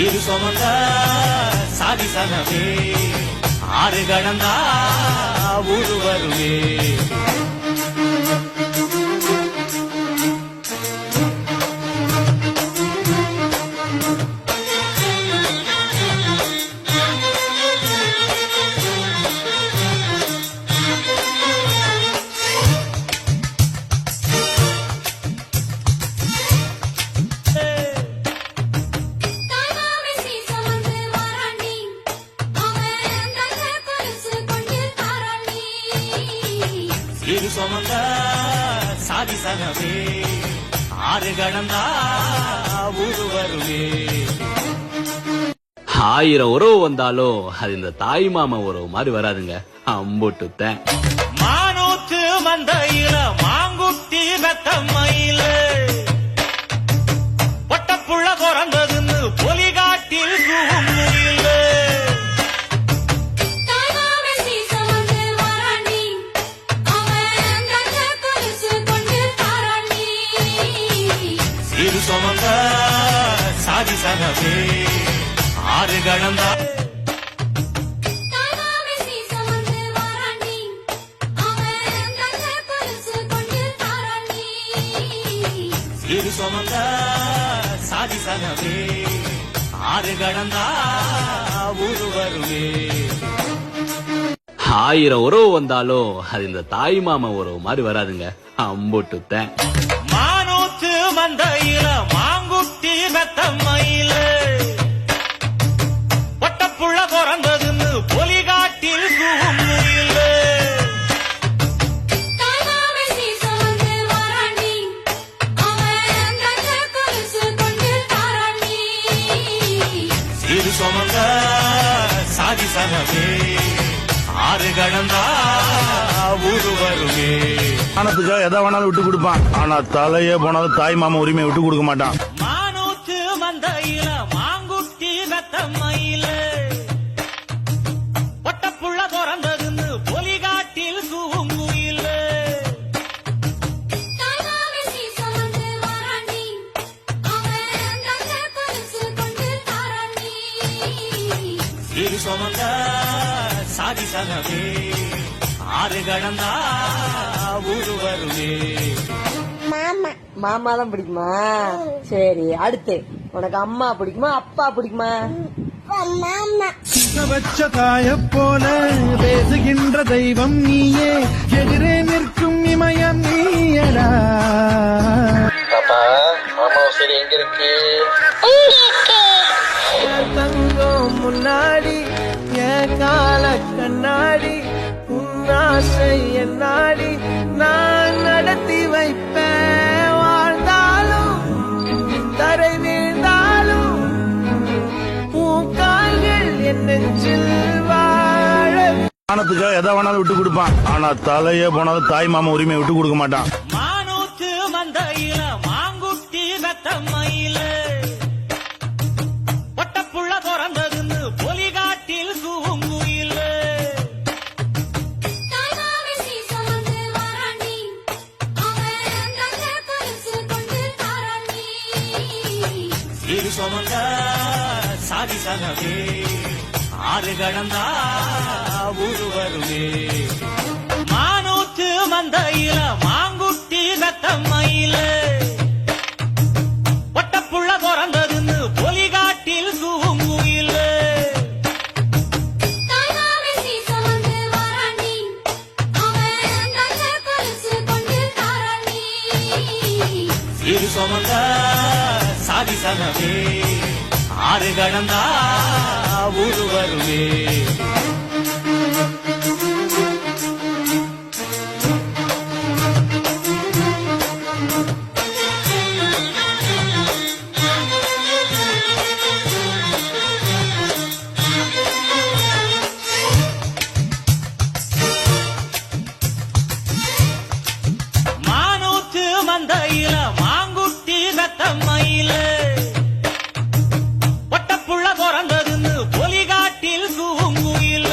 இரு சுமந்த சாதி சனமே ஆறு கடந்தா ஊரு வருவே இரு சுமந்த சாதி சனமே ஆறு கடந்தா ஊரு வருவே 1000 உறவு வந்தாலும் அது இந்த தாய் மாமா உறவு மாதிரி வராதுங்க. அம்புட்டுத்தேன் மானூத்து மந்தையில மாங்குட்டி மெத்தம்மையில ஒட்டப்புள்ள பிறந்ததுன்னு பொலிகாட்டில் கூமுயில இரு சுமந்த சாதி சனமே ஆறு கடந்தா இரு சுமந்த சாதி சனமே ஆறு கடந்தா ஊரு வருவே 1000 உறவு வந்தாலும் அது இந்த தாய் மாமா உறவு மாதிரி வராதுங்க. அம்புட்டுத்தேன் மானூத்து மந்தையில மாங்குட்டி மெத்தம்மையில ஒட்டப்புள்ள பிறந்ததுன்னு பொலிகாட்டில் கூமுயில இரு சுமந்த சாதி சனமே ஆறு கடந்தா ஊரு வருவே பணத்துக்காக எதை வேணாலும் விட்டு கொடுப்பான். ஆனா தலையே போனாலும் தாய் மாமா உரிமையை விட்டு கொடுக்க மாட்டான். மானூத்து மந்தையில மாங்குட்டி மெத்தம்மையில ஒட்டப்புள்ள பிறந்ததுன்னு பொலிகாட்டில் கூங்குயில இரு சுமந்த சாதி சனமே ஆறு கடந்தா ஊரு வருவே மாமா தான் பிடிக்குமா? சரி, அடுத்து உனக்கு அம்மா பிடிக்குமா அப்பா பிடிக்குமா? வச்ச தாய போல பேசுகின்ற தெய்வம் நீயே, எதிரே நிற்கும் இமயம் நீயடா. பாப்பா மாமா சரி எங்க இருக்கு? தங்கம் முன்னாடி என் கால கண்ணாடி, உன்னாசை என்னாடி நான் நடத்தி வைப்பேன். வாழ்ந்தாலும் தரை வீழ்ந்தாலும் பூக்கால்கள் என் நெஞ்சில் வாழ. பணத்துக்காக எதை வேணாலும் விட்டு கொடுப்பான். ஆனா தலையே போனாலும் தாய் மாமா உரிமையை விட்டு கொடுக்க மாட்டான். மானூத்து மந்தையில மாங்குட்டி மெத்தம்மையில ஒட்டப்புள்ள பிறந்ததுன்னு பொலிகாட்டில் கூங்குயில இரு சுமந்த சாதி சனமே ஆறு கடந்தா ஊரு வருவே மானூத்து மந்தையில மாங்குட்டி மெத்தம்மையில ஒட்டப்புள்ள பிறந்ததுன்னு பொலிகாட்டில் கூங்குயில இரு சுமந்த சாதி சனமே ஆறு கடந்தா ஊரு வருவே மானூத்து மந்தையில மாங்குட்டி மெத்தம்மையில ஒட்டப்புள்ள பிறந்ததுன்னு பொலிகாட்டில் கூங்குயில